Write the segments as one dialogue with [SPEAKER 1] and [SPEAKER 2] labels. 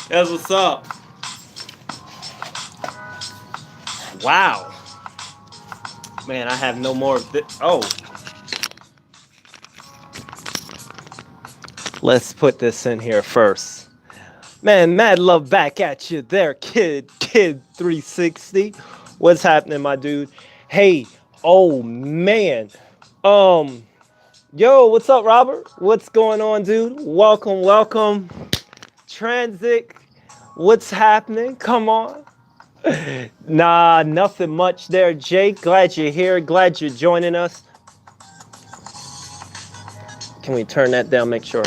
[SPEAKER 1] That's what's up. Wow. Man, I have no more. Oh. Let's put this in here first. Man, mad love back at you there, Kid 360. What's happening, my dude? Hey, oh man. Yo, what's up, Robert? What's going on, dude? Welcome. Transit, what's happening? Come on. Nah, nothing much there, Jake. Glad you're here. Glad you're joining us. Can we turn that down? Make sure.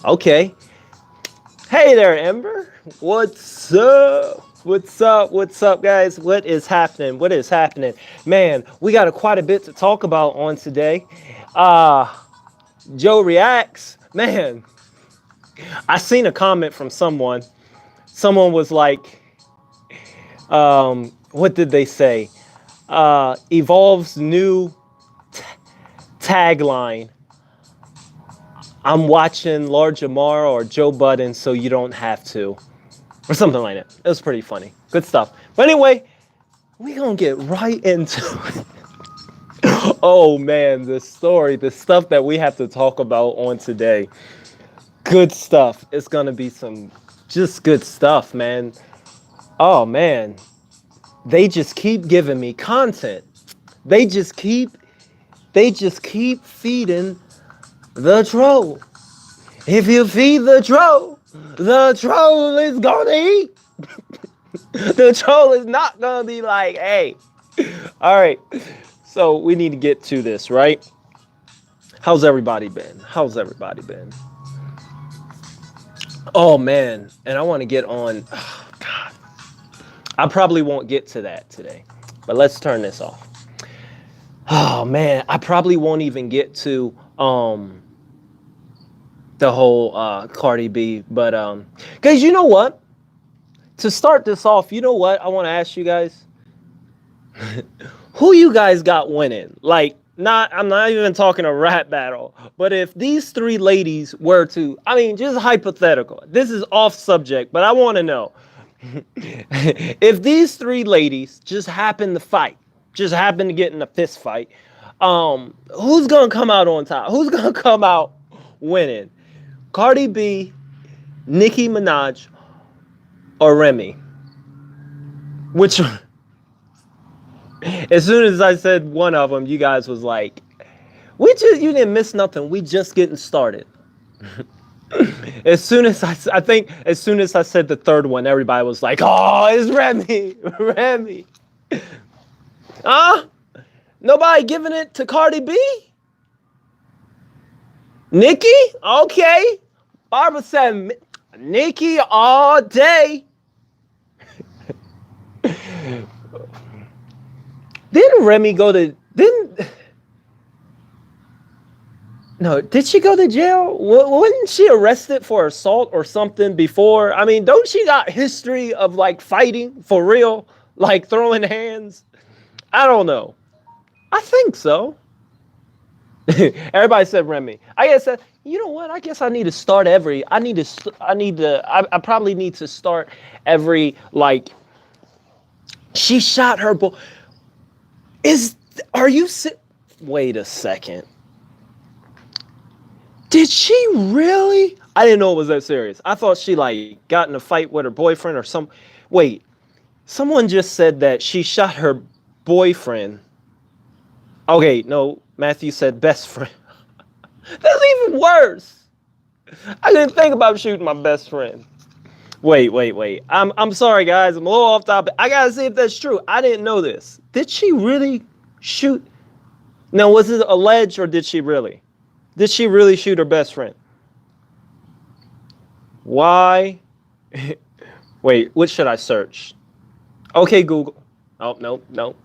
[SPEAKER 1] Okay. Hey there, Ember. What's up? What's up, guys? What is happening? Man, we got quite a bit to talk about on today. Joe reacts. Man, I seen a comment from someone. Someone was like, what did they say? Evolve's new tagline. I'm watching Large Amara or Joe Budden so you don't have to. Or something like that. It was pretty funny. Good stuff. But anyway, we gonna get right into it. Oh man, the stuff that we have to talk about on today. Good stuff. It's gonna be some just good stuff, man. Oh man. They just keep giving me content. They just keep feeding the troll. If you feed the troll is gonna eat. The troll is not gonna be like, hey. All right. So we need to get to this, right? How's everybody been? Oh man, and I want to get on. Oh, God, I probably won't get to that today, but let's turn this off. Oh man, I probably won't even get to the whole Cardi B, but guys, you know what? To start this off, you know what I want to ask you guys? Who you guys got winning? Like, I'm not even talking a rap battle, but if these three ladies were to, I mean, just hypothetical. This is off subject, but I want to know. If these three ladies just happen to fight, just happen to get in a fist fight, who's gonna come out on top? Who's gonna come out winning? Cardi B, Nicki Minaj, or Remy? Which one? As soon as I said one of them, you guys was like, you didn't miss nothing. We just getting started. As soon as I said the third one, everybody was like, oh, it's Remy. Remy. Nobody giving it to Cardi B? Nicki? Okay. Barbara said, Nicki all day. Didn't Remy go to, did she go to jail? Wasn't she arrested for assault or something before? I mean, don't she got history of like fighting for real? Like throwing hands? I don't know. I think so. Everybody said Remy. I guess, you know what? I guess I need to start I probably need to start every, like, she shot her boy. Wait a second. Did she really? I didn't know it was that serious. I thought she like got in a fight with her boyfriend or some. Wait, someone just said that she shot her boyfriend. Okay, no, Matthew said best friend. That's even worse. I didn't think about shooting my best friend. Wait. I'm sorry, guys. I'm a little off topic. I gotta see if that's true. I didn't know this. Did she really shoot? Now, was it alleged or did she really? Did she really shoot her best friend? Why? Wait, what should I search? Okay, Google. Oh, no.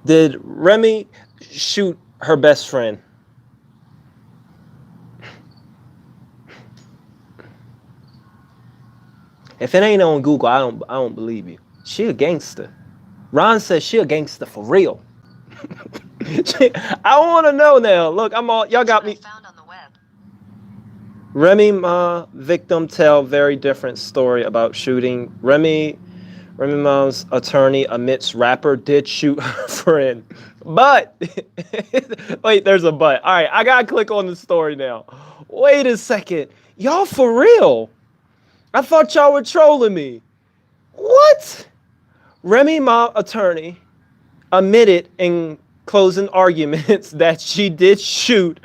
[SPEAKER 1] Did Remy shoot her best friend? If it ain't on Google, I don't believe you. She a gangster. Ron says she a gangster for real. I want to know now. Look, y'all got me. Found on the web. Remy Ma victim tell very different story about shooting. Remy Ma's attorney admits rapper did shoot her friend. But wait, there's a but. All right, I gotta click on the story now. Wait a second. Y'all for real? I thought y'all were trolling me. What? Remy Ma attorney admitted in closing arguments that she did shoot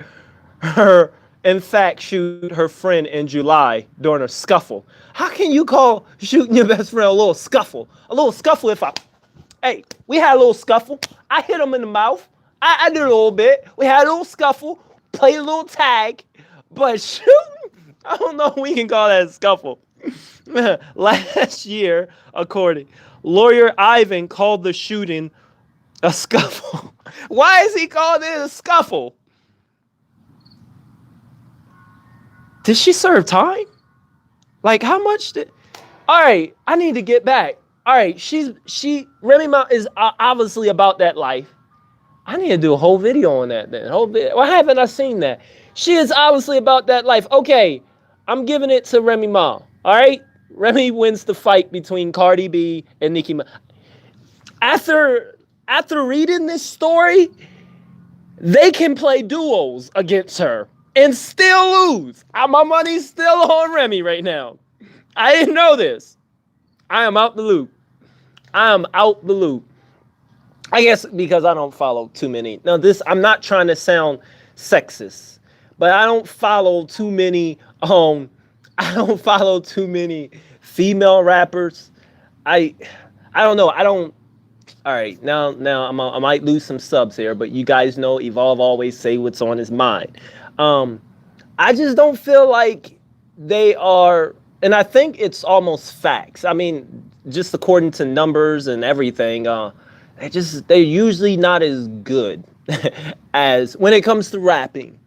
[SPEAKER 1] her, in fact, shoot her friend in July during a scuffle. How can you call shooting your best friend a little scuffle? A little scuffle if hey, we had a little scuffle. I hit him in the mouth. I did a little bit. We had a little scuffle, played a little tag, but shooting, I don't know if we can call that a scuffle. Last year, according, lawyer Ivan called the shooting a scuffle. Why is he calling it a scuffle? Did she serve time? Like how much did? All right, I need to get back. All right, Remy Ma is obviously about that life. I need to do a whole video on that then. Why haven't I seen that? She is obviously about that life. Okay, I'm giving it to Remy Ma. All right, Remy wins the fight between Cardi B and Nicki Minaj. After reading this story, they can play duos against her and still lose. My money's still on Remy right now. I didn't know this. I am out the loop. I guess because I don't follow too many. Now I'm not trying to sound sexist, but I don't follow too many female rappers. I don't know. All right, now I might lose some subs here, but you guys know Evolve always say what's on his mind. I just don't feel like they are, and I think it's almost facts. I mean, just according to numbers and everything, they're usually not as good as when it comes to rapping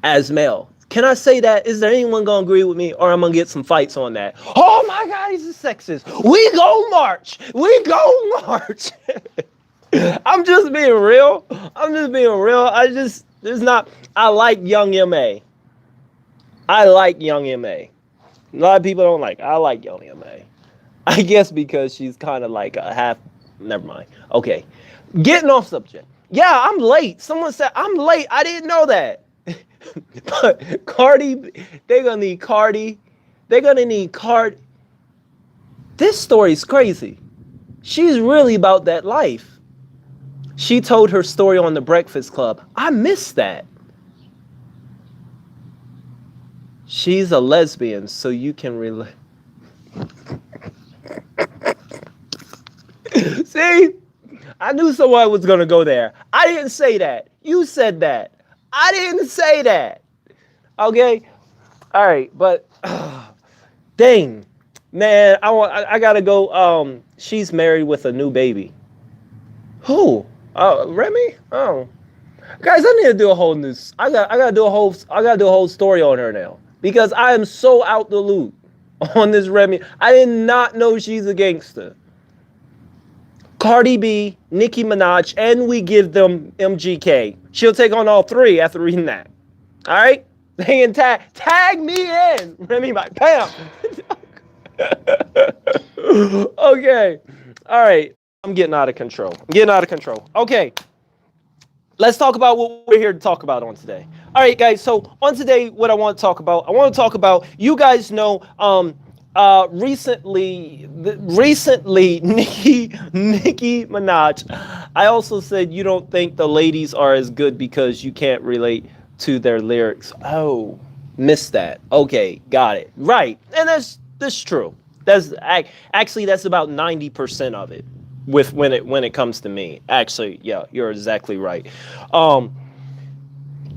[SPEAKER 1] as male. Can I say that? Is there anyone gonna agree with me, or I'm gonna get some fights on that? Oh my God, he's a sexist. We go march. I'm just being real. I like Young M.A. I like Young M.A. A lot of people don't like. I like Young M.A. I guess because she's kind of like a half. Never mind. Okay, getting off subject. Yeah, I'm late. Someone said I'm late. I didn't know that. But Cardi, they're gonna need Cardi. This story's crazy. She's really about that life. She told her story on The Breakfast Club. I missed that. She's a lesbian, so you can relate. See? I knew someone was going to go there. I didn't say that. You said that. I didn't say that. Okay? All right, but dang. Man, I got to go. She's married with a new baby. Who? Remy? Oh. Guys, I need to do a whole news. I gotta do a whole story on her now. Because I am so out the loop on this Remy. I did not know she's a gangster. Cardi B, Nicki Minaj, and we give them MGK. She'll take on all three after reading that. All right? They can tag me in. Remy, bam. Okay. All right. I'm getting out of control. Okay. Let's talk about what we're here to talk about on today. All right, guys. So on today, what I want to talk about, you guys know, recently, Nicki Minaj. I also said you don't think the ladies are as good because you can't relate to their lyrics. Oh, missed that. Okay, got it. Right, and that's true. That's about 90% of it. When it comes to me, actually, yeah, you're exactly right.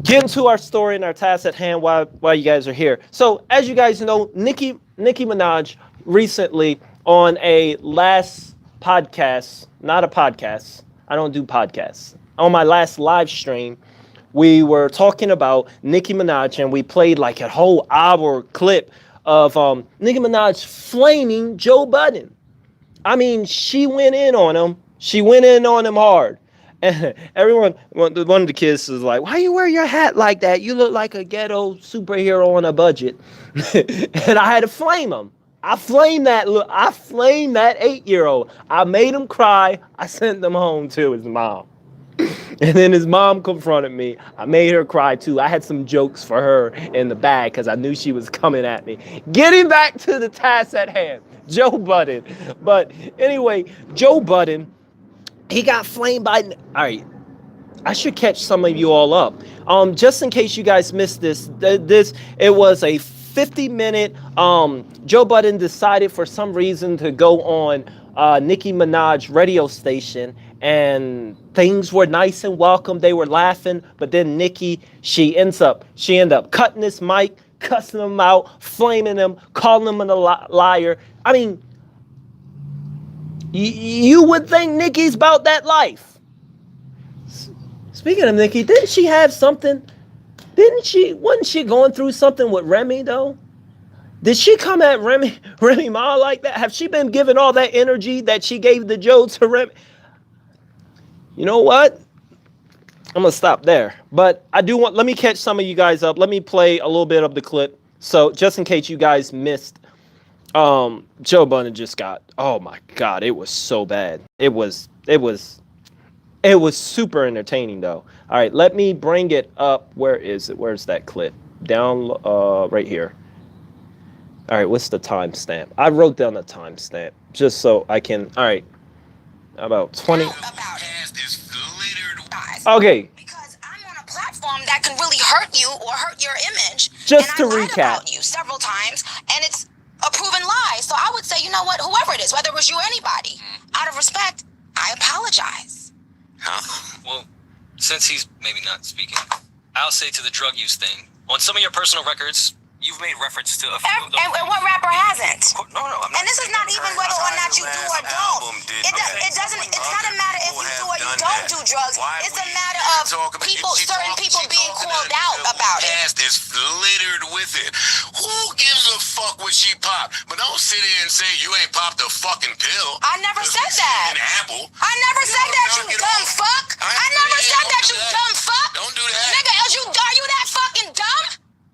[SPEAKER 1] Getting to our story and our task at hand while you guys are here. So as you guys know, Nicki Minaj recently on a last podcast, not a podcast. I don't do podcasts. On my last live stream, we were talking about Nicki Minaj and we played like a whole hour clip of Nicki Minaj flaming Joe Budden. I mean, she went in on him. She went in on him hard. And everyone, one of the kids was like, "Why you wear your hat like that? You look like a ghetto superhero on a budget." And I had to flame him. I flamed that 8-year-old. I made him cry. I sent him home to his mom. And then his mom confronted me. I made her cry too. I had some jokes for her in the bag because I knew she was coming at me. Getting back to the task at hand, Joe Budden. But anyway, Joe Budden, he got flamed by. All right, I should catch some of you all up. Just in case you guys missed this, it was a 50-minute. Joe Budden decided for some reason to go on Nicki Minaj radio station, and things were nice and welcome. They were laughing, but then Nicki, she ended up cutting his mic, cussing him out, flaming him, calling him a liar. I mean, you would think Nicki's about that life. Speaking of Nicki, didn't she have something? Wasn't she going through something with Remy though? Did she come at Remy Ma like that? Have she been giving all that energy that she gave the Joe to Remy? You know what? I'm gonna stop there. But let me catch some of you guys up. Let me play a little bit of the clip. So just in case you guys missed, Joe Budden just got, oh my God, it was so bad. It was super entertaining though. All right, let me bring it up. Where is it? Where's that clip? Down, right here. All right, what's the timestamp? I wrote down the timestamp just so I can. All right, about 20. Okay.
[SPEAKER 2] Because I'm on a platform that can really hurt you or hurt your image.
[SPEAKER 1] Just to
[SPEAKER 2] and I lied
[SPEAKER 1] recap,
[SPEAKER 2] about you several times, and it's a proven lie. So I would say, you know what? Whoever it is, whether it was you or anybody, out of respect, I apologize.
[SPEAKER 3] Huh? Well, since he's maybe not speaking, I'll say to the drug use thing. On some of your personal records, you've made reference to a few of them.
[SPEAKER 2] And what rapper hasn't?
[SPEAKER 3] No, I'm not.
[SPEAKER 2] And this is not even whether or not you do or don't. It doesn't. It's not a matter if you do or you don't do drugs. It's a matter of certain people being called out about it.
[SPEAKER 4] Is littered with it. Who gives a fuck what she popped? But don't sit here and say you ain't popped a fucking pill.
[SPEAKER 2] I never said that.
[SPEAKER 4] An apple.
[SPEAKER 2] I never said that, you dumb fuck. I never said that, you dumb fuck.
[SPEAKER 4] Don't do that.
[SPEAKER 2] Nigga, are you that fucking dumb?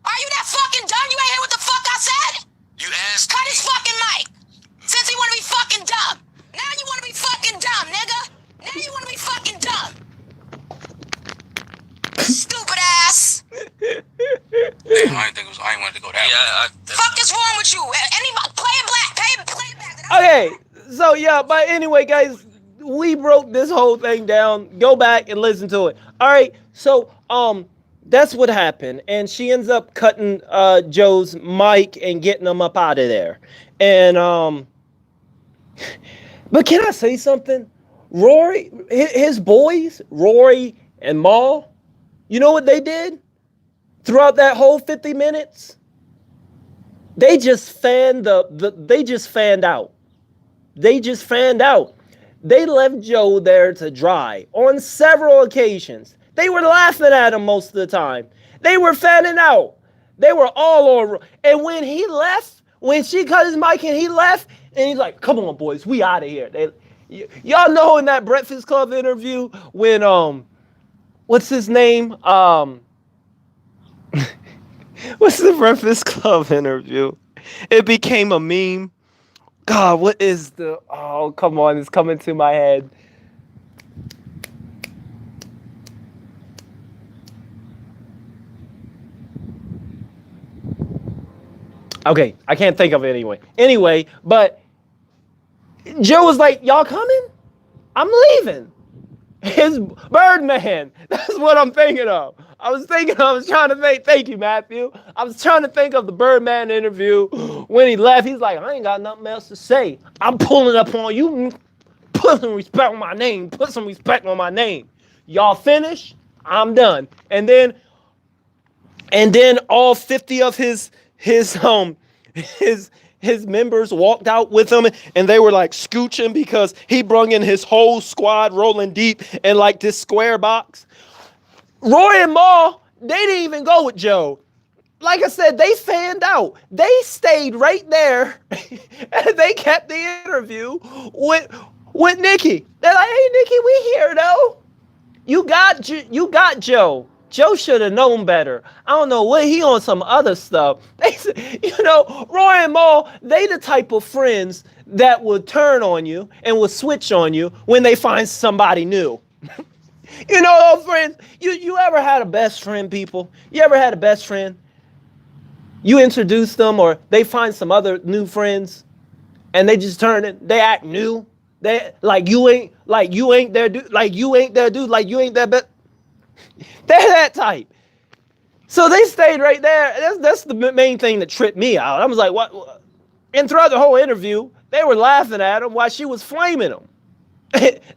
[SPEAKER 2] Are you that fucking dumb? You ain't hear what the fuck I said?
[SPEAKER 4] You asked.
[SPEAKER 2] Cut his fucking mic. Since he wanna be fucking dumb. Now you wanna be fucking dumb, nigga. Now you wanna be fucking dumb. Stupid ass.
[SPEAKER 4] I ain't wanted to go that way.
[SPEAKER 2] Fuck is wrong with you? Anybody play it black. Play it back.
[SPEAKER 1] Okay, so yeah, but anyway, guys, we broke this whole thing down. Go back and listen to it. All right, so that's what happened, and she ends up cutting Joe's mic and getting him up out of there. And but can I say something? Rory, his boys, Rory and Maul, you know what they did throughout that whole 50 minutes? They just fanned they just fanned out. They just fanned out. They left Joe there to dry on several occasions. They were laughing at him most of the time. They were fanning out. They were all over. And when he left, when she cut his mic and he left, and he's like, "Come on, boys, we out of here." Y'all know in that Breakfast Club interview when what's his name? What's the Breakfast Club interview? It became a meme. God, what is the... Oh, come on. It's coming to my head. Okay, I can't think of it anyway. Anyway, but Joe was like, "Y'all coming? I'm leaving." His Birdman. That's what I'm thinking of. I was trying to think. Thank you, Matthew. I was trying to think of the Birdman interview when he left. He's like, "I ain't got nothing else to say. I'm pulling up on you. Put some respect on my name. Put some respect on my name. Y'all finish? I'm done." And then all 50 of his members walked out with him, and they were like scooching because he brung in his whole squad rolling deep in like this square box. Roy and Maul, they didn't even go with Joe. Like I said, they fanned out. They stayed right there and they kept the interview with Nikki. They're like, "Hey, Nikki, we here though. You got Joe. Joe should have known better. I don't know what he on some other stuff. They, Roy and Maul, they the type of friends that would turn on you and will switch on you when they find somebody new. Those friends. You ever had a best friend, people? You ever had a best friend? You introduce them, or they find some other new friends, and they just turn it. They act new. They like you ain't their dude. Like you ain't their dude. Like you ain't their best. They're that type. So they stayed right there. That's the main thing that tripped me out. I was like, what? And throughout the whole interview, they were laughing at him while she was flaming him.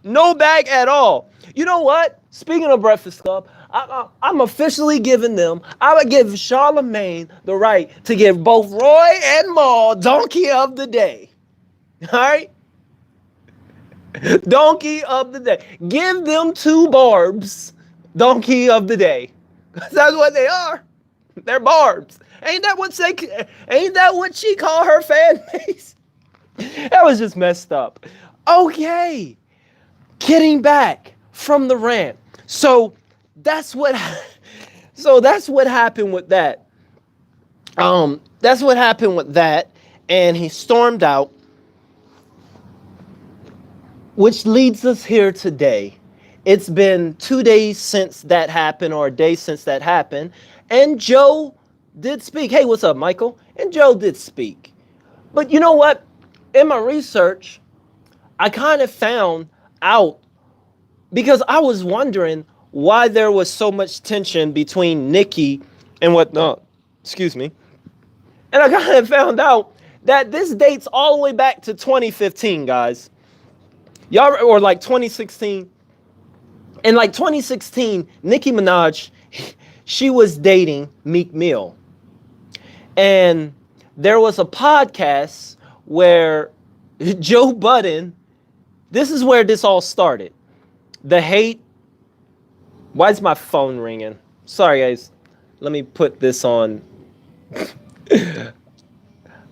[SPEAKER 1] No bag at all. You know what? Speaking of Breakfast Club, I'm officially giving them, I would give Charlemagne the right to give both Roy and Maul Donkey of the Day. All right? Donkey of the Day. Give them two barbs Donkey of the Day. That's what they are. They're barbs. Ain't that what she called her fan base? That was just messed up. Okay. Getting back from the rant. So that's what happened with that. That's what happened with that. And he stormed out. Which leads us here today. It's been 2 days since that happened, or a day since that happened. And Joe did speak. Hey, what's up, Michael? And Joe did speak. But you know what? In my research, I kind of found out, because I was wondering why there was so much tension between NICKI and excuse me. And I kind of found out that this dates all the way back to 2015, guys. Y'all, or like 2016. In like 2016, Nicki Minaj, she was dating Meek Mill. And there was a podcast where Joe Budden, this is where this all started. The hate. Why is my phone ringing? Sorry, guys. Let me put this on.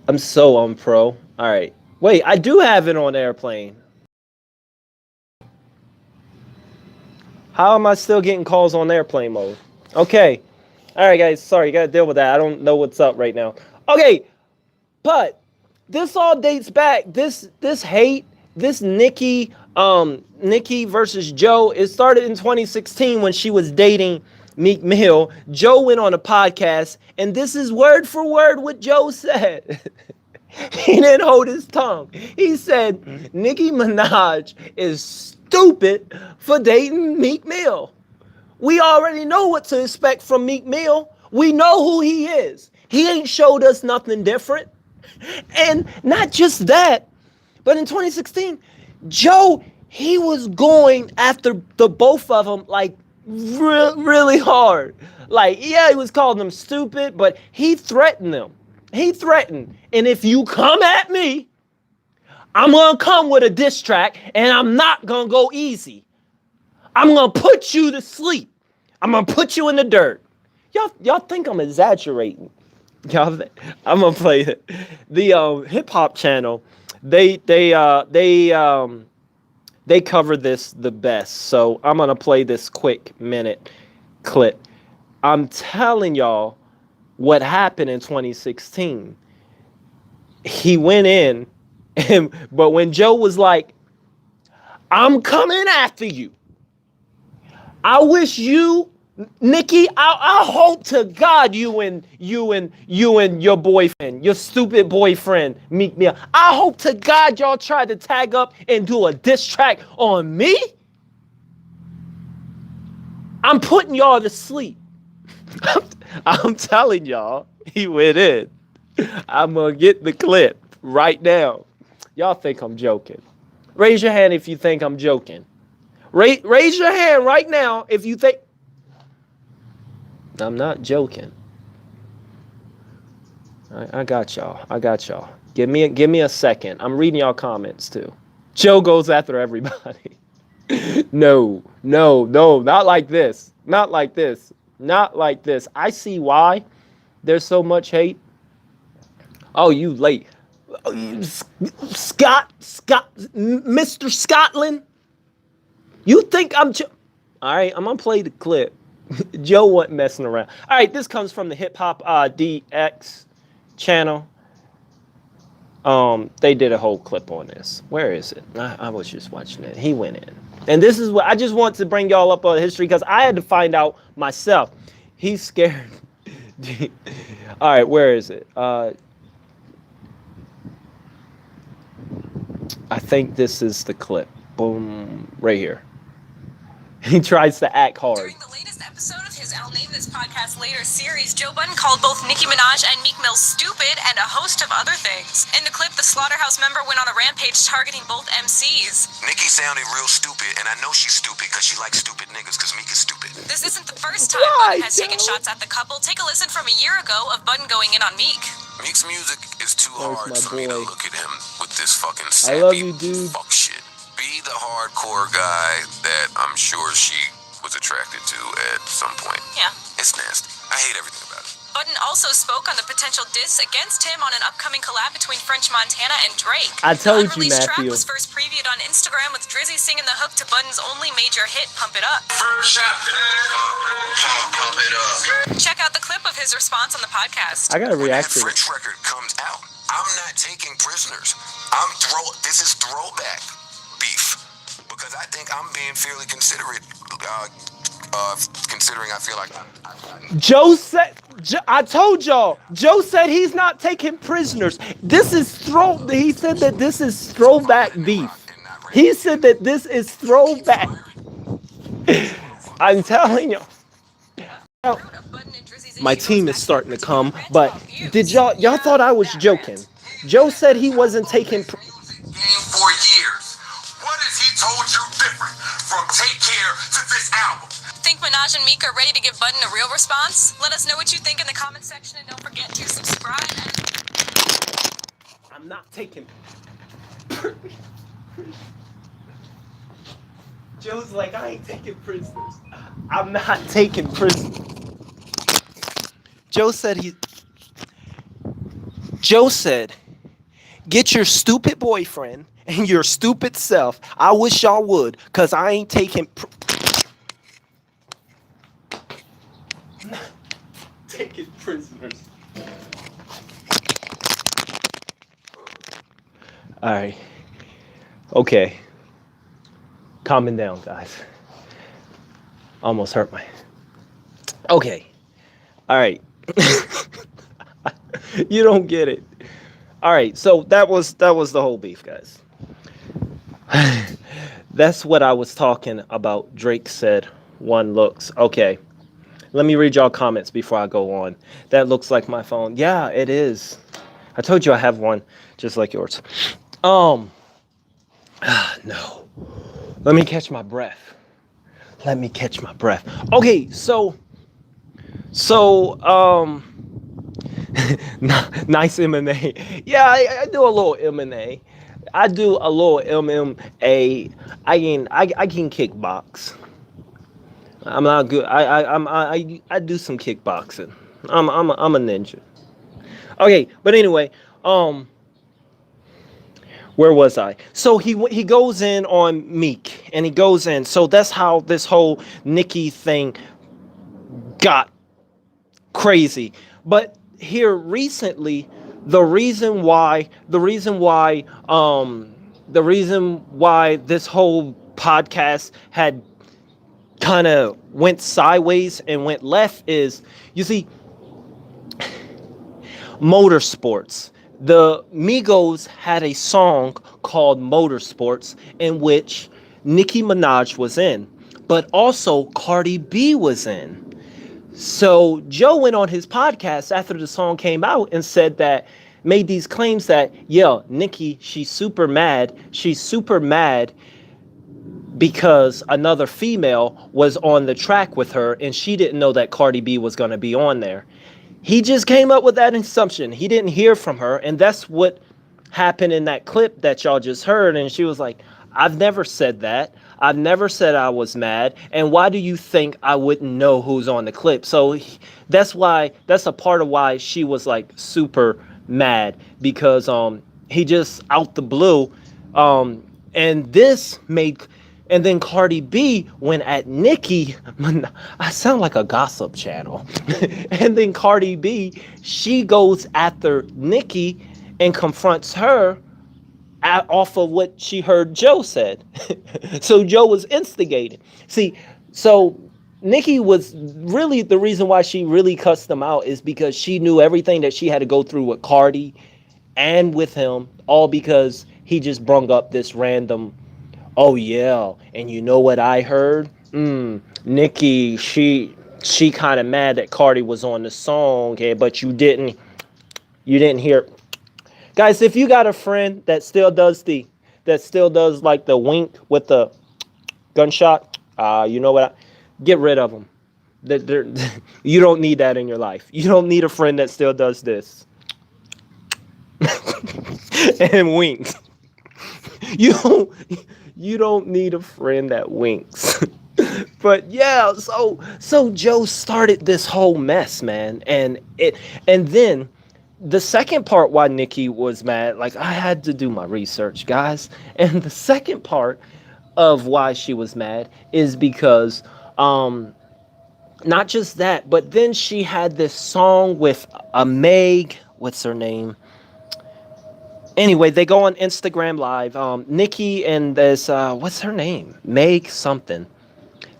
[SPEAKER 1] I'm so unpro. All right. Wait, I do have it on airplane. How am I still getting calls on airplane mode? Okay. All right, guys. Sorry, you got to deal with that. I don't know what's up right now. Okay. But this all dates back. This hate, this Nicki versus Joe, it started in 2016 when she was dating Meek Mill. Joe went on a podcast, and this is word for word what Joe said. He didn't hold his tongue. He said, Nicki Minaj is stupid for dating Meek Mill. We already know what to expect from Meek Mill. We know who he is. He ain't showed us nothing different. And not just that, but in 2016, Joe, he was going after the both of them like really hard. Like, yeah, he was calling them stupid, but he threatened them. He threatened. And if you come at me, I'm going to come with a diss track, and I'm not going to go easy. I'm going to put you to sleep. I'm going to put you in the dirt. Y'all think I'm exaggerating. I'm going to play it. The hip hop channel, they cover this the best. So I'm going to play this quick minute clip. I'm telling y'all what happened in 2016. He went in, but when Joe was like, I'm coming after you. I wish you, Nicki, I hope to God you and your boyfriend, your stupid boyfriend, Meek Mill. I hope to God y'all try to tag up and do a diss track on me. I'm putting y'all to sleep. I'm telling y'all, he went in. I'm going to get the clip right now. Y'all think I'm joking. Raise your hand if you think I'm joking. Raise your hand right now if you think I'm not joking. I got y'all. Give me a second. I'm reading y'all comments too. Joe goes after everybody. No, not like this. Not like this. Not like this. I see why there's so much hate. Oh, you late. Scott, Mr. Scotland. You think I'm All right, I'm gonna play the clip. Joe wasn't messing around. All right, this comes from the Hip Hop DX channel. They did a whole clip on this. Where is it? I was just watching it. He went in. And this is what I just want to bring y'all up on history because I had to find out myself. He's scared. All right, where is it? I think this is the clip. Boom, right here. He tries to act hard.
[SPEAKER 5] During the latest episode of his I'll Name This Podcast Later series, Joe Budden called both Nicki Minaj and Meek Mill stupid and a host of other things. In the clip, the Slaughterhouse member went on a rampage targeting both MCs.
[SPEAKER 4] Nicki sounded real stupid, and I know she's stupid because she likes stupid niggas because Meek is stupid.
[SPEAKER 5] This isn't the first time Budden has taken shots at the couple. Take a listen from a year ago of Budden going in on Meek.
[SPEAKER 4] Meek's music is too
[SPEAKER 1] There's
[SPEAKER 4] hard
[SPEAKER 1] my
[SPEAKER 4] for me to
[SPEAKER 1] boy.
[SPEAKER 4] look at him with this fucking
[SPEAKER 1] I love
[SPEAKER 4] sappy
[SPEAKER 1] you, dude.
[SPEAKER 4] fuck shit. Be the hardcore guy that I'm sure she was attracted to at some point.
[SPEAKER 5] Yeah.
[SPEAKER 4] It's nasty. I hate everything about it.
[SPEAKER 5] Budden also spoke on the potential diss against him on an upcoming collab between French Montana and Drake.
[SPEAKER 1] I told you,
[SPEAKER 5] the unreleased track
[SPEAKER 1] Matthew.
[SPEAKER 5] was first previewed on Instagram with Drizzy singing the hook to Budden's only major hit, Pump It Up.
[SPEAKER 4] First chapter. Pump it up.
[SPEAKER 5] Check out the clip of his response on the podcast.
[SPEAKER 1] I gotta
[SPEAKER 4] When that
[SPEAKER 1] react to it.
[SPEAKER 4] French record comes out, I'm not taking prisoners. This is throwback beef because I think I'm being fairly considerate. Considering I feel like
[SPEAKER 1] Joe said, I told y'all, Joe said he's not taking prisoners. This is he said that this is throwback beef. He said that this is throwback. I'm telling you. My team is starting to come, but did y'all thought I was joking? Joe said he wasn't taking
[SPEAKER 4] game for years. What has he told you different from Take Care to this album?
[SPEAKER 5] Think Minaj and Meek are ready to give Budden a real response? Let us know what you think in the comments section and don't forget to subscribe.
[SPEAKER 1] I'm not taking. Joe's like, I ain't taking prisoners. I'm not taking prisoners. Joe said, get your stupid boyfriend and your stupid self. I wish y'all would, cause I ain't taking. Taking prisoners. All right. Okay. Calming down, guys. Almost hurt my. Okay. All right. You don't get it. All right. So that was the whole beef, guys. That's what I was talking about. Drake said one looks. Okay. Let me read y'all comments before I go on. That looks like my phone. Yeah, it is. I told you I have one just like yours. No. Let me catch my breath. Okay, so nice MMA. Yeah, I do a little MMA. I do a little MMA. I can kickbox. I'm not good. I do some kickboxing. I'm a ninja. Okay, but anyway, where was I? So he goes in on Meek, and he goes in. So that's how this whole Nicki thing got crazy. But here recently, the reason why this whole podcast had kind of went sideways and went left is, you see, motorsports. The Migos had a song called Motorsports in which Nicki Minaj was in, but also Cardi B was in. So Joe went on his podcast after the song came out and said that, made these claims that, yeah, Nicki, she's super mad because another female was on the track with her and she didn't know that Cardi B was going to be on there. He just came up with that assumption. He didn't hear from her, and that's what happened in that clip that y'all just heard. And she was like, I've never said that. I've never said I was mad. And why do you think I wouldn't know who's on the clip? So that's a part of why she was like super mad, because he just out the blue. And this made And then Cardi B went at Nicki. I sound like a gossip channel. And then Cardi B, she goes after Nicki and confronts her off of what she heard Joe said. So Joe was instigated. See, so Nicki was really the reason why she really cussed him out is because she knew everything that she had to go through with Cardi and with him, all because he just brung up this random, oh yeah, and you know what I heard? Nicki, she kind of mad that Cardi was on the song, okay, but you didn't hear. Guys, if you got a friend that still does like the wink with the gunshot, you know what? Get rid of them. You don't need that in your life. You don't need a friend that still does this and winks. You don't need a friend that winks. But yeah, so Joe started this whole mess, man, and then the second part why Nicki was mad, like I had to do my research, guys, and the second part of why she was mad is because not just that, but then she had this song with a Meg, what's her name? Anyway, they go on Instagram Live. Nicki and this, what's her name? Meg something.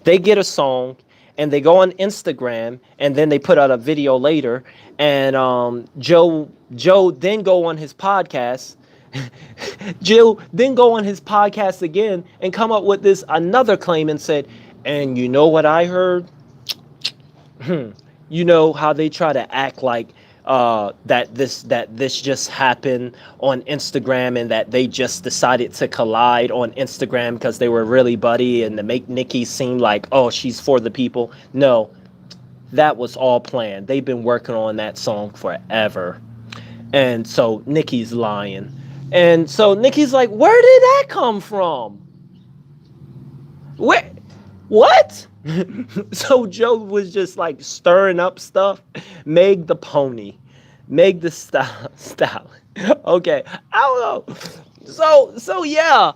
[SPEAKER 1] They get a song and they go on Instagram and then they put out a video later. And Joe then go on his podcast. Joe then go on his podcast again and come up with this another claim and said, and you know what I heard? You know how they try to act like that this just happened on Instagram and that they just decided to collide on Instagram because they were really buddy and to make Nicki seem like, oh, she's for the people. No, that was all planned. They've been working on that song forever. And so Nicki's lying. And so Nicki's like, where did that come from? What? So Joe was just like stirring up stuff. Meg the pony. Meg the style. Okay. I don't know. So yeah.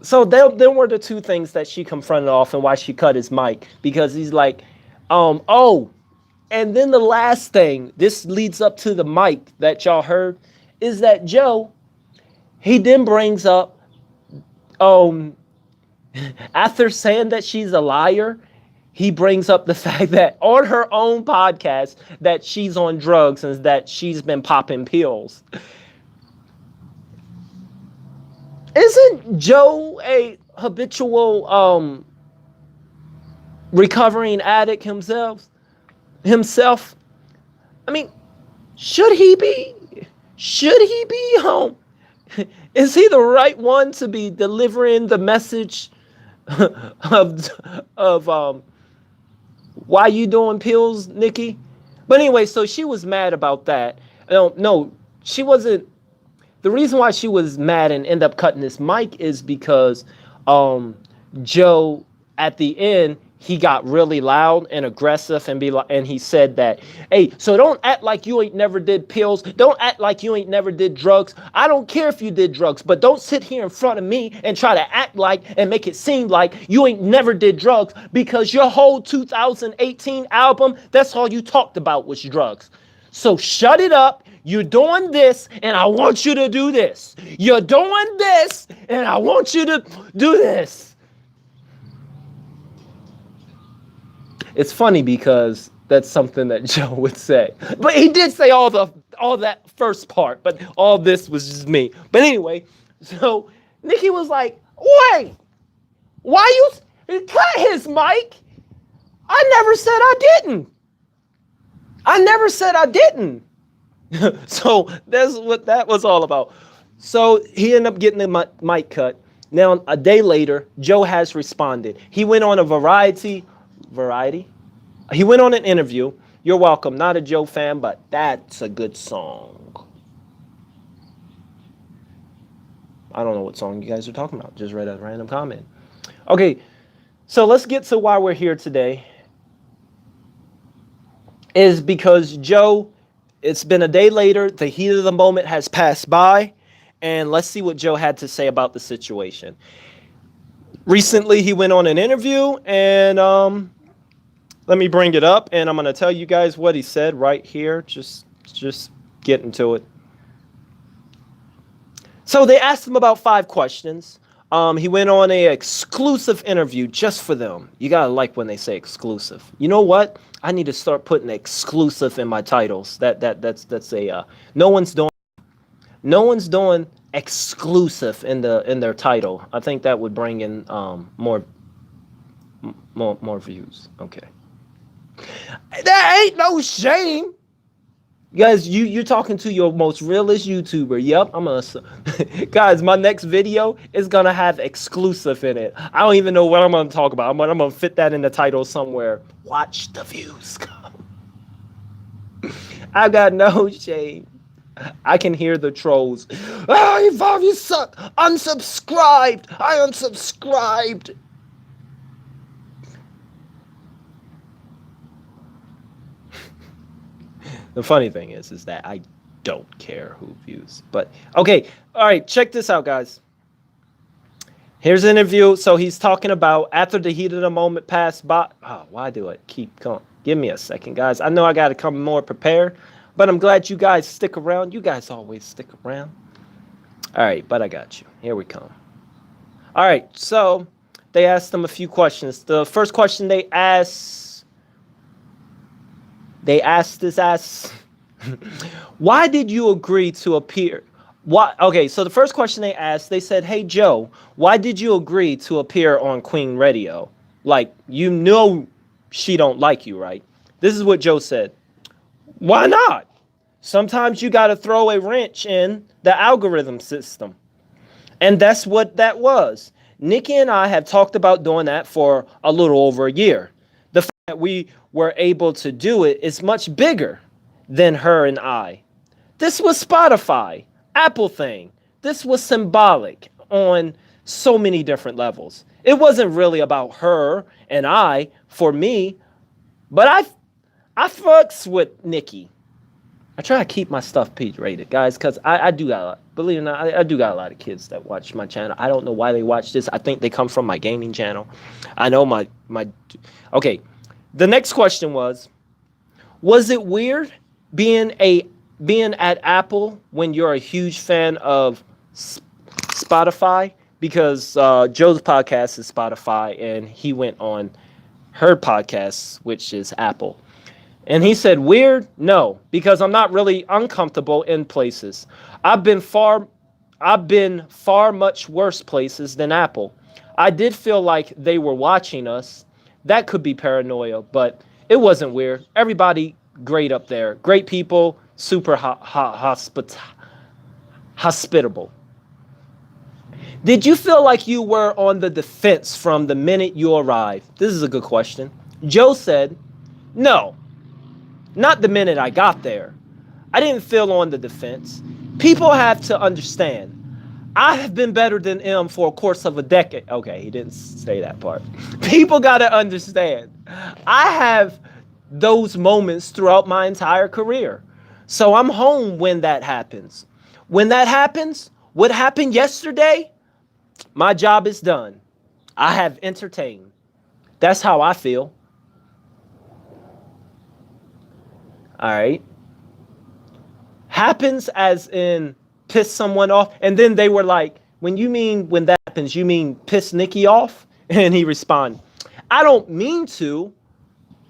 [SPEAKER 1] So there were the two things that she confronted off and why she cut his mic. Because he's like, oh. And then the last thing, this leads up to the mic that y'all heard, is that Joe, he then brings up, after saying that she's a liar, he brings up the fact that on her own podcast that she's on drugs and that she's been popping pills. Isn't Joe a habitual recovering addict himself? I mean, should he be home? Is he the right one to be delivering the message of why you doing pills, Nicki? But anyway, so she was mad about that. No, she wasn't. The reason why she was mad and ended up cutting this mic is because Joe at the end, he got really loud and aggressive and he said that, hey, so don't act like you ain't never did pills. Don't act like you ain't never did drugs. I don't care if you did drugs, but don't sit here in front of me and try to act like and make it seem like you ain't never did drugs, because your whole 2018 album, that's all you talked about was drugs. So shut it up. You're doing this and I want you to do this. You're doing this and I want you to do this. It's funny because that's something that Joe would say. But he did say all that first part, but all this was just me. But anyway, so Nicki was like, wait, why you cut his mic? I never said I didn't. So that's what that was all about. So he ended up getting the mic cut. Now, a day later, Joe has responded. He went on a variety. He went on an interview. You're welcome. Not a Joe fan, but that's a good song. I don't know what song you guys are talking about. Just read a random comment. Okay, so let's get to why we're here today. Is because Joe, it's been a day later. The heat of the moment has passed by. And let's see what Joe had to say about the situation. Recently, he went on an interview, and let me bring it up, and I'm going to tell you guys what he said right here. Just get into it. So they asked him about 5 questions. He went on a exclusive interview just for them. You gotta like when they say exclusive. You know what? I need to start putting exclusive in my titles. That's a no one's doing exclusive in their title. I think that would bring in more views. Okay. There ain't no shame. Guys, you're talking to your most realest YouTuber. Yep, I'm gonna. Guys, my next video is gonna have exclusive in it. I don't even know what I'm gonna talk about. I'm gonna fit that in the title somewhere. Watch the views come. I got no shame. I can hear the trolls. Oh, you suck. Unsubscribed. I unsubscribed. The funny thing is that I don't care who views. But, okay. All right, check this out, guys. Here's an interview. So he's talking about after the heat of the moment passed by. Oh, why do I keep going? Give me a second, guys. I know I got to come more prepared, but I'm glad you guys stick around. You guys always stick around. All right, but I got you. Here we come. All right, so they asked him a few questions. The first question they asked his ass, why did you agree to appear? Why? Okay, so the first question they asked, they said, hey, Joe, why did you agree to appear on Queen Radio? Like, you know she don't like you, right? This is what Joe said. Why not? Sometimes you got to throw a wrench in the algorithm system. And that's what that was. Nikki and I have talked about doing that for a little over a year. The fact that we were able to do it is much bigger than her and I. This was Spotify, Apple thing. This was symbolic on so many different levels. It wasn't really about her and I for me, but I fucks with Nikki. I try to keep my stuff rated, guys, because I do got a lot. Believe it or not, I do got a lot of kids that watch my channel. I don't know why they watch this. I think they come from my gaming channel. I know my okay. The next question was it weird being at Apple when you're a huge fan of Spotify? Because Joe's podcast is Spotify, and he went on her podcast, which is Apple. And he said, weird? No, because I'm not really uncomfortable in places. I've been far much worse places than Apple. I did feel like they were watching us. That could be paranoia, but it wasn't weird. Everybody great up there. Great people, super hospitable. Did you feel like you were on the defense from the minute you arrived? This is a good question. Joe said, no, not the minute I got there. I didn't feel on the defense. People have to understand. I have been better than him for a course of a decade. Okay, he didn't say that part. People got to understand. I have those moments throughout my entire career. So I'm home when that happens. When that happens, what happened yesterday, my job is done. I have entertained. That's how I feel. All right. Happens as in piss someone off. And then they were like, when that happens, you mean piss Nikki off? And he responded, I don't mean to.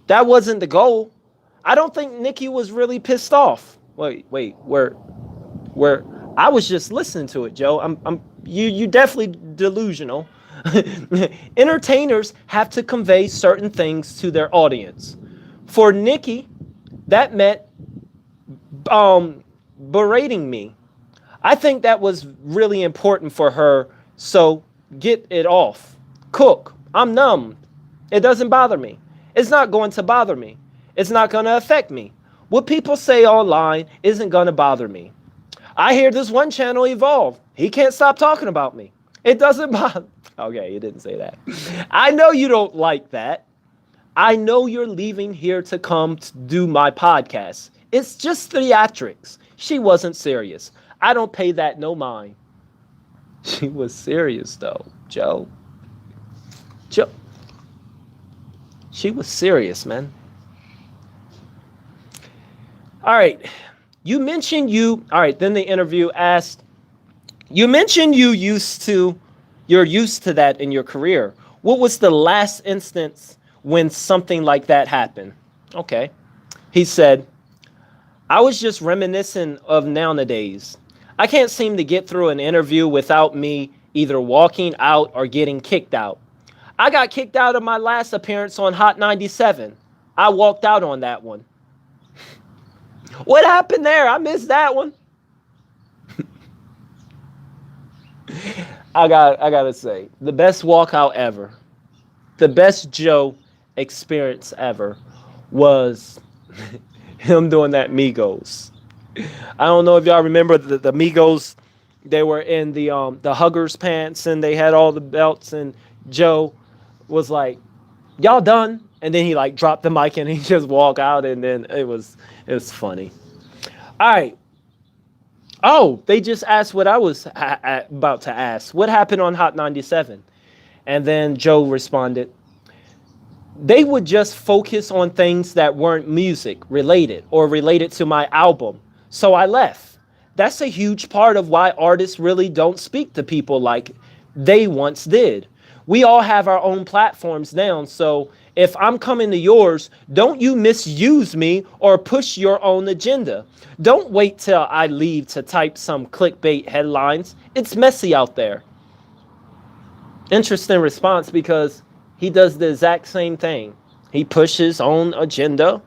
[SPEAKER 1] That wasn't the goal. I don't think Nikki was really pissed off. Wait, where I was just listening to it, Joe. You definitely delusional. Entertainers have to convey certain things to their audience. For Nikki, that meant berating me. I think that was really important for her. So get it off. Cook. I'm numb. It doesn't bother me. It's not going to bother me. It's not going to affect me. What people say online isn't going to bother me. I hear this one channel evolve. He can't stop talking about me. It doesn't bother. Okay, he didn't say that. I know you don't like that. I know you're leaving here to come to do my podcast. It's just theatrics. She wasn't serious. I don't pay that no mind. She was serious though, Joe. Joe, she was serious, man. All right. You mentioned all right, then the interview asked, you mentioned you're used to that in your career. What was the last instance when something like that happened? Okay. He said, I was just reminiscing of nowadays. I can't seem to get through an interview without me either walking out or getting kicked out. I got kicked out of my last appearance on Hot 97. I walked out on that one. What happened there? I missed that one. I gotta say, the best walkout ever, the best Joe experience ever was him doing that Migos. I don't know if y'all remember the Migos. They were in the huggers pants and they had all the belts, and Joe was like, y'all done? And then he like dropped the mic and he just walked out, and then it was funny. All right. Oh, they just asked what I was about to ask. What happened on Hot 97? And then Joe responded, they would just focus on things that weren't music related or related to my album. So I left. That's a huge part of why artists really don't speak to people like they once did. We all have our own platforms now. So if I'm coming to yours, don't you misuse me or push your own agenda. Don't wait till I leave to type some clickbait headlines. It's messy out there. Interesting response, because he does the exact same thing. He pushes his own agenda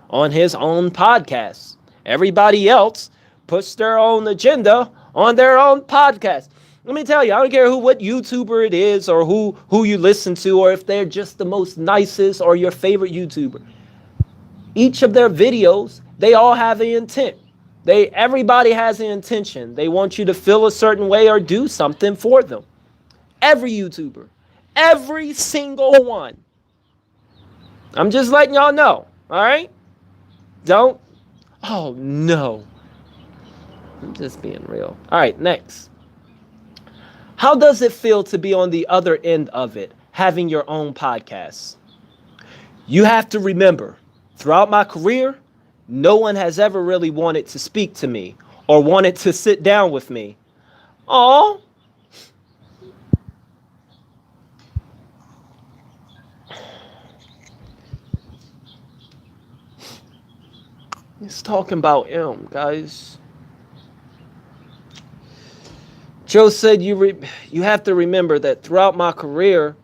[SPEAKER 1] on his own podcast. Everybody else push their own agenda on their own podcast. Let me tell you, I don't care what YouTuber it is or who you listen to, or if they're just the most nicest or your favorite YouTuber. Each of their videos, they all have an intent. Everybody has an intention. They want you to feel a certain way or do something for them. Every YouTuber, every single one. I'm just letting y'all know, all right? Don't. Oh, no. I'm just being real. All right, next. How does it feel to be on the other end of it, having your own podcast? You have to remember, throughout my career, no one has ever really wanted to speak to me or wanted to sit down with me. Aw. He's talking about him, guys. Joe said you have to remember that throughout my career,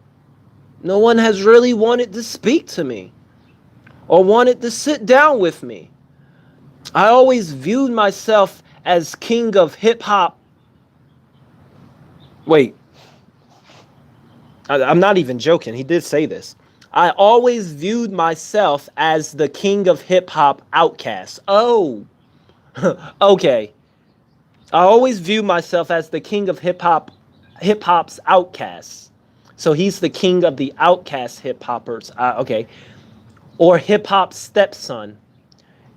[SPEAKER 1] no one has really wanted to speak to me or wanted to sit down with me. I always viewed myself as king of hip hop. Wait, I'm not even joking. He did say this. I always viewed myself as the king of hip hop outcast. Oh, okay. I always view myself as the king of hip hop's outcasts. So he's the king of the outcast hip hoppers. Okay. Or hip hop's stepson.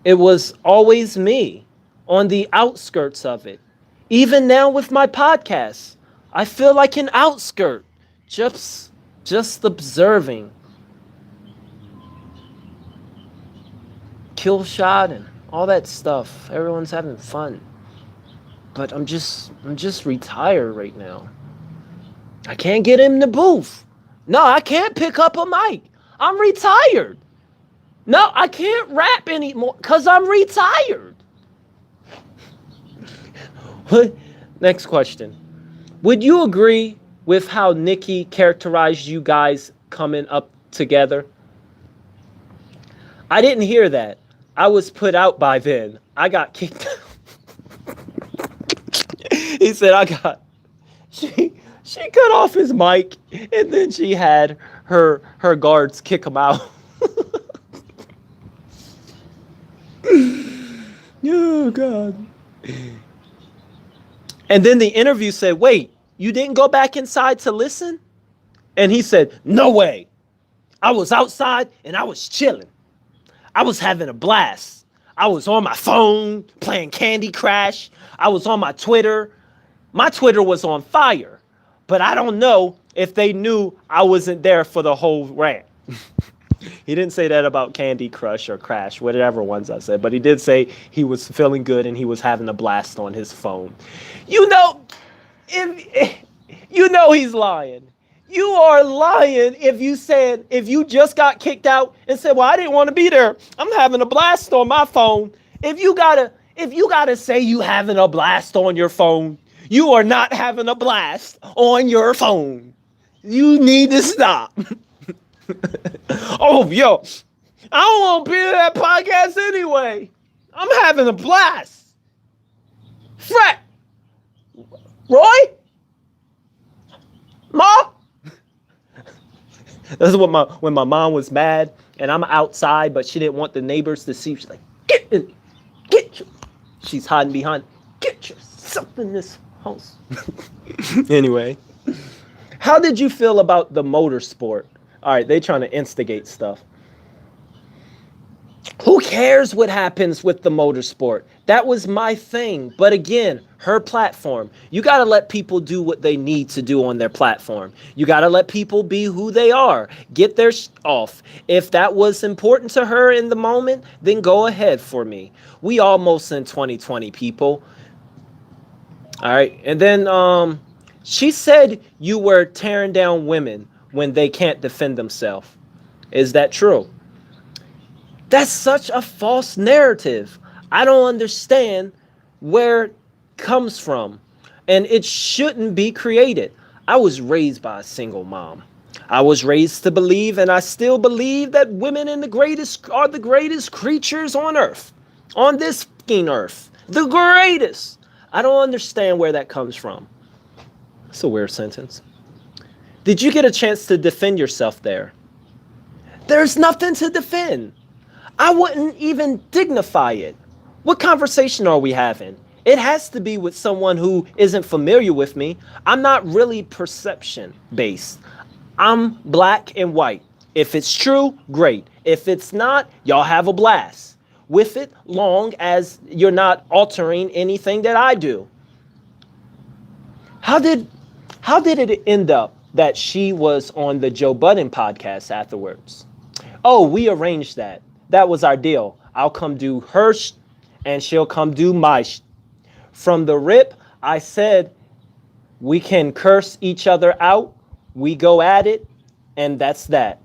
[SPEAKER 1] It was always me on the outskirts of it. Even now with my podcast, I feel like an outskirt, just observing. Kill shot and all that stuff. Everyone's having fun. But I'm just retired right now. I can't get in the booth. No, I can't pick up a mic. I'm retired. No, I can't rap anymore because I'm retired. Next question. Would you agree with how NICKI characterized you guys coming up together? I didn't hear that. I was put out by then. I got kicked out. He said she cut off his mic and then she had her guards kick him out. Oh, God. And then the interview said, wait, you didn't go back inside to listen? And he said, no way. I was outside and I was chilling. I was having a blast. I was on my phone playing Candy Crush. I was on my Twitter. My Twitter was on fire. But I don't know if they knew I wasn't there for the whole rant. He didn't say that about Candy Crush or Crash, whatever ones I said, but he did say he was feeling good and he was having a blast on his phone. You know, you know he's lying. You are lying if you just got kicked out and said, well, I didn't want to be there. I'm having a blast on my phone. If you gotta say you having a blast on your phone, you are not having a blast on your phone. You need to stop. Oh, yo, I don't want to be in that podcast anyway. I'm having a blast. Fred, Roy, Ma. That's what when my mom was mad and I'm outside, but she didn't want the neighbors to see. She's like, get you. She's hiding behind. Get yourself in this house. Anyway, how did you feel about the motorsport? All right, they trying to instigate stuff. Who cares what happens with the motorsport? That was my thing. But again, her platform. You got to let people do what they need to do on their platform. You got to let people be who they are. Get their off. If that was important to her in the moment, then go ahead for me. We almost in 2020, people. All right. And then she said you were tearing down women when they can't defend themselves. Is that true? That's such a false narrative. I don't understand where it comes from. And it shouldn't be created. I was raised by a single mom. I was raised to believe, and I still believe, that women are the greatest creatures on earth. On this fucking earth. The greatest. I don't understand where that comes from. It's a weird sentence. Did you get a chance to defend yourself there? There's nothing to defend. I wouldn't even dignify it. What conversation are we having? It has to be with someone who isn't familiar with me. I'm not really perception based. I'm black and white. If it's true, great. If it's not, y'all have a blast with it, long as you're not altering anything that I do. How did it end up that she was on the Joe Budden podcast afterwards? Oh, we arranged that. That was our deal. I'll come do her and she'll come do my From the rip, I said we can curse each other out. We go at it, and that's that.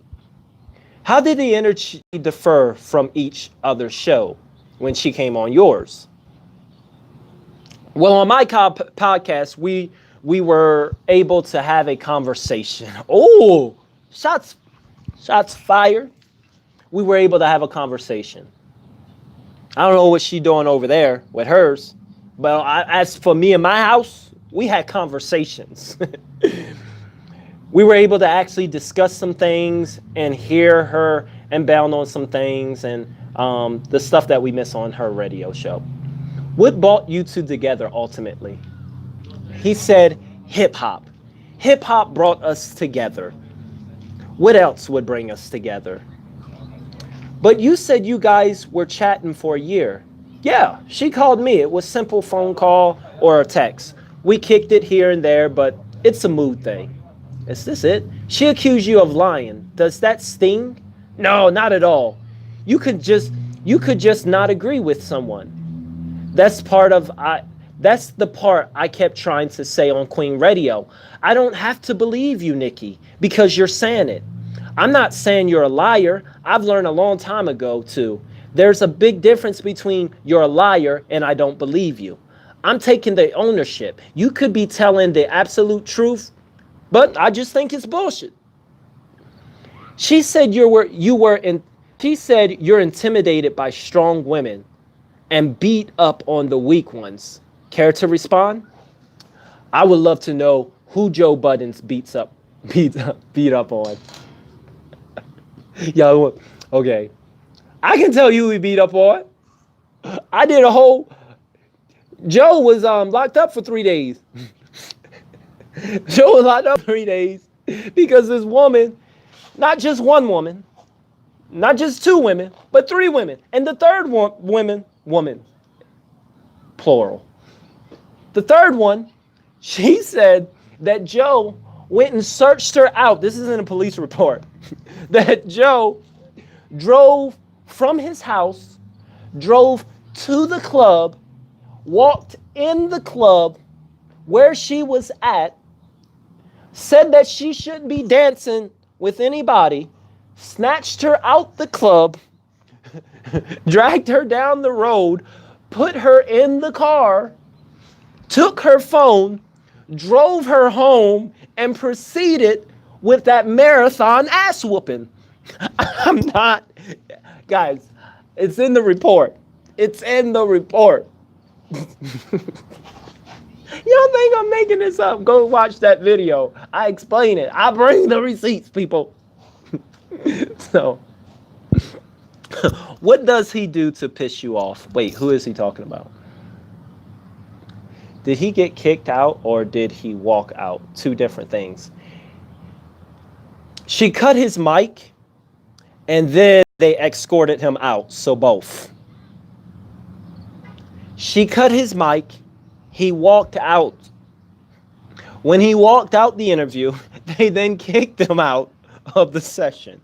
[SPEAKER 1] How did the energy differ from each other's show when she came on yours? Well, on my podcast, we were able to have a conversation. Oh, shots fired. We were able to have a conversation. I don't know what she's doing over there with hers, but as for me and my house, we had conversations. We were able to actually discuss some things and hear her and bound on some things and the stuff that we miss on her radio show. What brought you two together ultimately? He said hip hop. Hip hop brought us together. What else would bring us together? But you said you guys were chatting for a year. Yeah, she called me. It was simple phone call or a text. We kicked it here and there, but it's a mood thing. Is this it? She accused you of lying. Does that sting? No, not at all. You could just not agree with someone. That's the part I kept trying to say on Queen Radio. I don't have to believe you, Nikki, because you're saying it. I'm not saying you're a liar. I've learned a long time ago, too. There's a big difference between you're a liar and I don't believe you. I'm taking the ownership. You could be telling the absolute truth, but I just think it's bullshit. She said you're intimidated by strong women and beat up on the weak ones. Care to respond? I would love to know who Joe Budden's beat up on. Yeah, okay. I can tell you who he beat up on. I did a whole... Joe was locked up for 3 days. Joe was locked up 3 days because this woman, not just one woman, not just two women, but 3 women. And the third woman, plural. The third one, she said that Joe went and searched her out. This is in a police report. That Joe drove from his house, drove to the club, walked in the club where she was at, said that she shouldn't be dancing with anybody, snatched her out the club, dragged her down the road, put her in the car, took her phone, drove her home, and proceeded with that marathon ass whooping. I'm not, guys, it's in the report. It's in the report. You don't think I'm making this up? Go watch that video. I explain it. I bring the receipts, people. So, what does he do to piss you off? Wait, who is he talking about? Did he get kicked out or did he walk out? Two different things. She cut his mic and then they escorted him out. So both. She cut his mic. He walked out. When he walked out the interview, they then kicked him out of the session.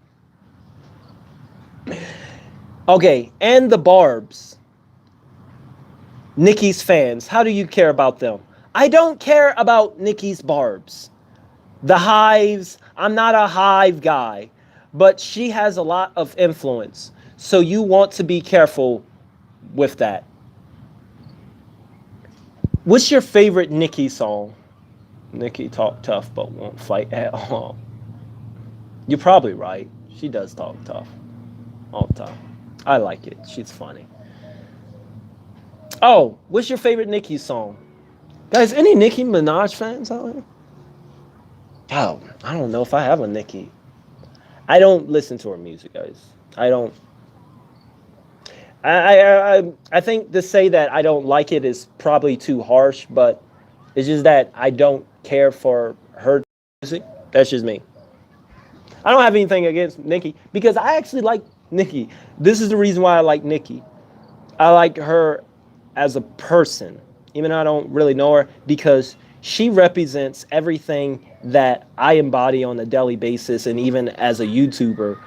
[SPEAKER 1] Okay, and the Barbs. Nicki's fans, how do you care about them? I don't care about Nicki's Barbs. The Hives, I'm not a Hive guy, but she has a lot of influence. So you want to be careful with that. What's your favorite Nicki song? Nicki talk tough but won't fight at all. You're probably right. She does talk tough all the time. I like it. She's funny. Oh, what's your favorite Nicki song? Guys, any Nicki Minaj fans out here? Oh, I don't know if I have a Nicki. I don't listen to her music, guys. I don't. I think to say that I don't like it is probably too harsh, but it's just that I don't care for her music. That's just me. I don't have anything against Nicki because I actually like Nicki. This is the reason why I like Nicki. I like her as a person, even though I don't really know her, because she represents everything that I embody on a daily basis and even as a YouTuber.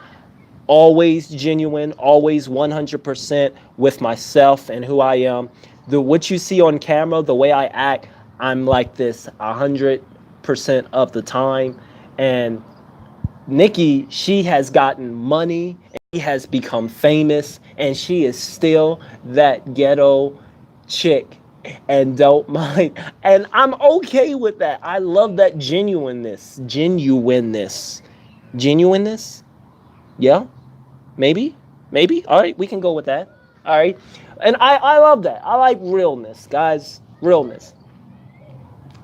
[SPEAKER 1] Always genuine, always 100% with myself and who I am. What you see on camera, the way I act, I'm like this 100% of the time. And Nicki, she has gotten money, and she has become famous, and she is still that ghetto chick and don't mind. And I'm okay with that. I love that genuineness. Yeah, maybe. All right, we can go with that. All right. And I love that. I like realness, guys. Realness.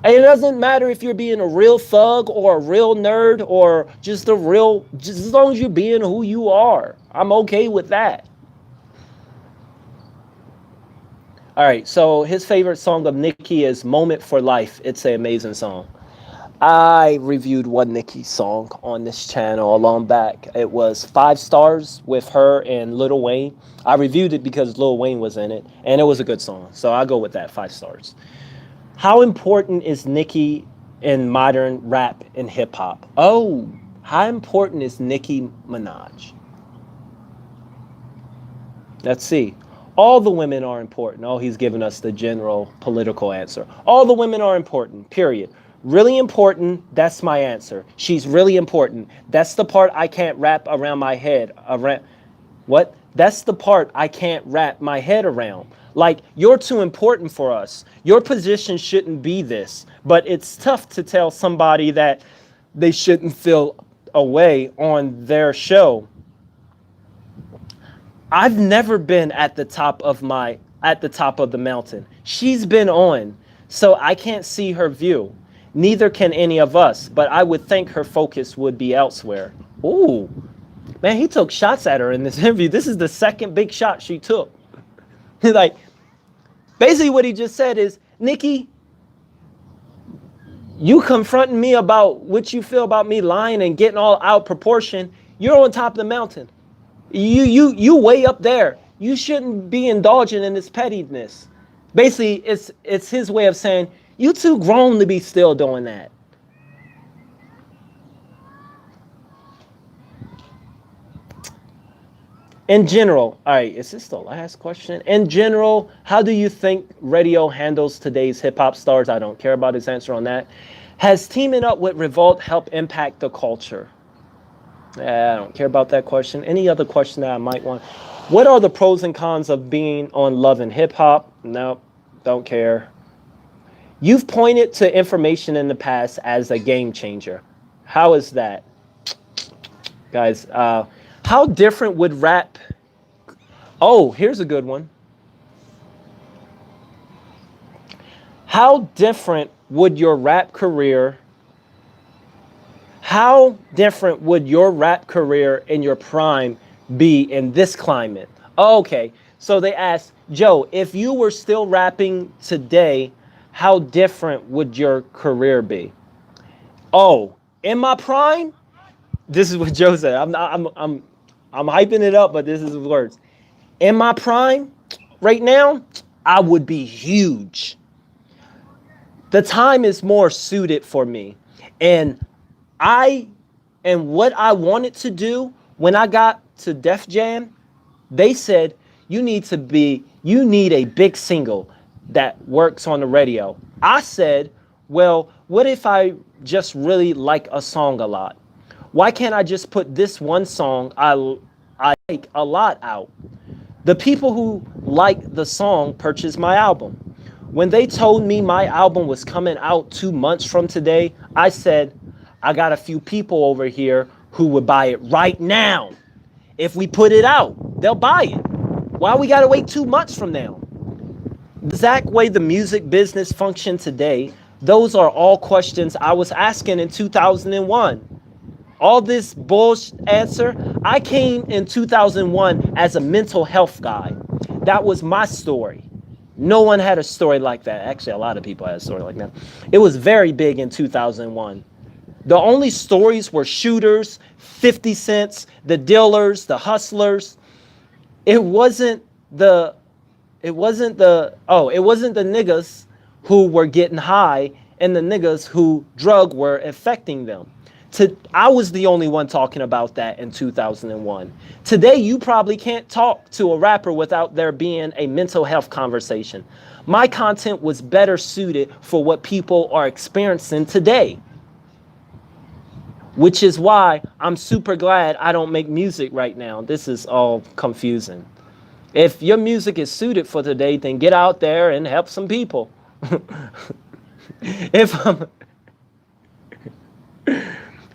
[SPEAKER 1] And it doesn't matter if you're being a real thug or a real nerd or just as long as you're being who you are. I'm okay with that. All right, so his favorite song of Nicki is Moment for Life. It's an amazing song. I reviewed one Nicki song on this channel a long back. It was 5 stars with her and Lil Wayne. I reviewed it because Lil Wayne was in it, and it was a good song. So I'll go with that, 5 stars. How important is Nicki in modern rap and hip hop? Oh, how important is Nicki Minaj? Let's see. All the women are important. Oh, he's giving us the general political answer. All the women are important, period. Really important, that's my answer. She's really important. That's the part I can't wrap around my head. What? That's the part I can't wrap my head around. Like, you're too important for us. Your position shouldn't be this. But it's tough to tell somebody that they shouldn't feel away on their show. I've never been at the top of the mountain. She's been on, so I can't see her view. Neither can any of us, but I would think her focus would be elsewhere. Ooh, man, he took shots at her in this interview. This is the second big shot she took. Like, basically what he just said is, Nicki, you confronting me about what you feel about me lying and getting all out proportion. You're on top of the mountain. You way up there. You shouldn't be indulging in this pettiness. Basically, it's his way of saying, you too grown to be still doing that. In general, all right, is this the last question? In general, how do you think radio handles today's hip hop stars? I don't care about his answer on that. Has teaming up with Revolt helped impact the culture? I don't care about that question. Any other question that I might want? What are the pros and cons of being on Love and Hip Hop? Nope, don't care. You've pointed to information in the past as a game changer. How is that? Guys, how different would rap... Oh, here's a good one. How different would your rap career... How different would your rap career in your prime be in this climate? Oh, okay, so they asked, Joe, if you were still rapping today, how different would your career be? Oh, in my prime? This is what Joe said. I'm hyping it up, but this is the words. In my prime, right now, I would be huge. The time is more suited for me. And what I wanted to do when I got to Def Jam, they said, you need a big single that works on the radio. I said, well, what if I just really like a song a lot? Why can't I just put this one song I like a lot out? The people who like the song purchased my album. When they told me my album was coming out 2 months from today, I said, I got a few people over here who would buy it right now. If we put it out, they'll buy it. Why we gotta wait 2 months from now? The exact way the music business functions today, those are all questions I was asking in 2001. All this bullshit answer, I came in 2001 as a mental health guy. That was my story. No one had a story like that. Actually, a lot of people had a story like that. It was very big in 2001. The only stories were shooters, 50 cents, the dealers, the hustlers. It wasn't the niggas who were getting high and the niggas who drug were affecting them. I was the only one talking about that in 2001. Today, you probably can't talk to a rapper without there being a mental health conversation. My content was better suited for what people are experiencing today. Which is why I'm super glad I don't make music right now. This is all confusing. If your music is suited for today, then get out there and help some people.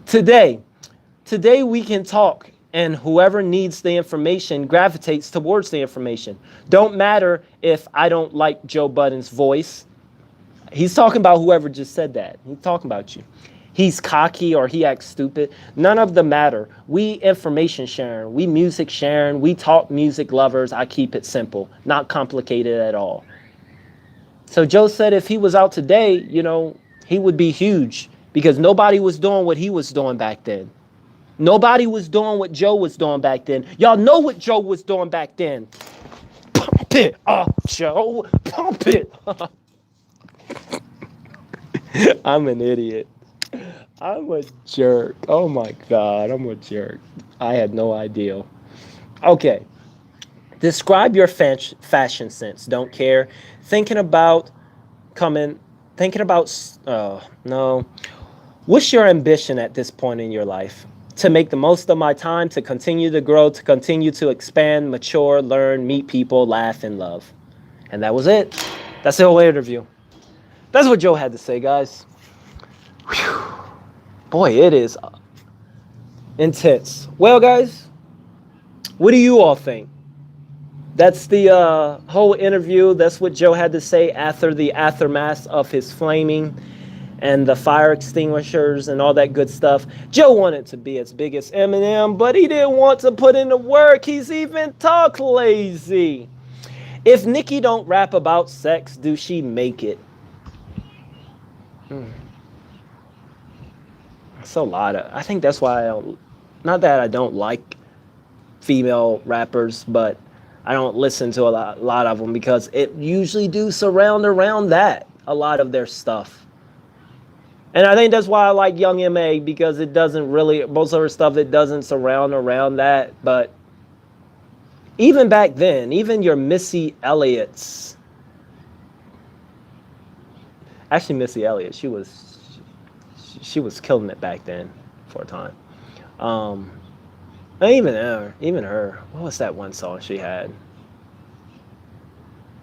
[SPEAKER 1] Today we can talk, and whoever needs the information gravitates towards the information. Don't matter if I don't like Joe Budden's voice. He's talking about whoever just said that. He's talking about you. He's cocky or he acts stupid. None of them matter. We information sharing, we music sharing, we talk music lovers. I keep it simple, not complicated at all. So Joe said if he was out today, you know, he would be huge because nobody was doing what he was doing back then. Nobody was doing what Joe was doing back then. Y'all know what Joe was doing back then. Pump it up, Joe. Pump it up. I'm an idiot. I'm a jerk. Oh my God, I'm a jerk. I had no idea. Okay. Describe your fashion sense. Don't care. No. What's your ambition at this point in your life? To make the most of my time, to continue to grow, to continue to expand, mature, learn, meet people, laugh, and love. And that was it. That's the whole interview. That's what Joe had to say, guys. Whew. Boy, it is intense. Well, guys, what do you all think? That's the whole interview. That's what Joe had to say after the aftermath of his flaming and the fire extinguishers and all that good stuff. Joe wanted to be as big as Eminem, but he didn't want to put in the work. He's even talk lazy. If NICKI don't rap about sex, do she make it? That's a lot of... I think that's why not that I don't like female rappers, but I don't listen to a lot of them because it usually do surround around that, a lot of their stuff. And I think that's why I like Young M.A. because it doesn't really... Most of her stuff, it doesn't surround around that, but even back then, even your Missy Elliott's. Actually, Missy Elliott, she was killing it back then for a time. And even her. What was that one song she had?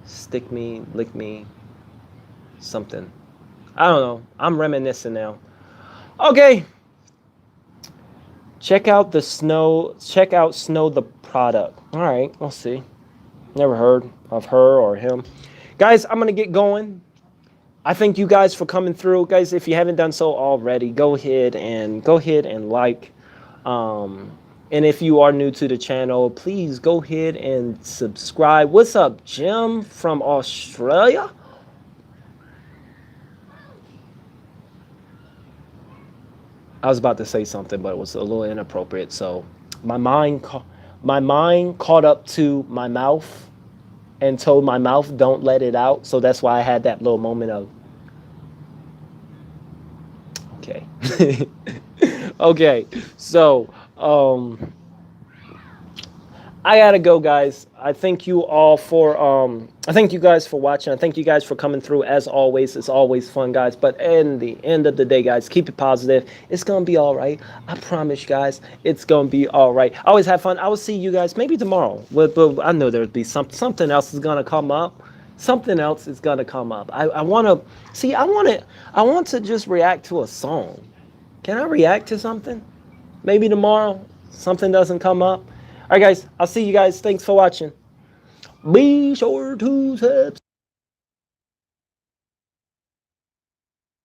[SPEAKER 1] Stick me, lick me, something. I don't know. I'm reminiscing now. Okay. Check out Snow the product. All right, we'll see. Never heard of her or him. Guys, I'm gonna get going. I thank you guys for coming through. Guys, if you haven't done so already, go ahead and like. And if you are new to the channel, please go ahead and subscribe. What's up, Jim from Australia? I was about to say something, but it was a little inappropriate. So my mind caught up to my mouth and told my mouth, don't let it out. So that's why I had that little moment of, okay. Okay, so I gotta go, guys. I thank you all for I thank you guys for watching. I thank you guys for coming through. As always, it's always fun, guys. But in the end of the day, guys, keep it positive. It's gonna be all right. I promise you guys, it's gonna be all right. I always have fun. I will see you guys maybe tomorrow. But I know there'll be something else is gonna come up. Something else is gonna come up. I want to just react to a song. Can I react to something? Maybe tomorrow something doesn't come up. All right, guys, I'll see you guys. Thanks for watching. Be sure to subscribe.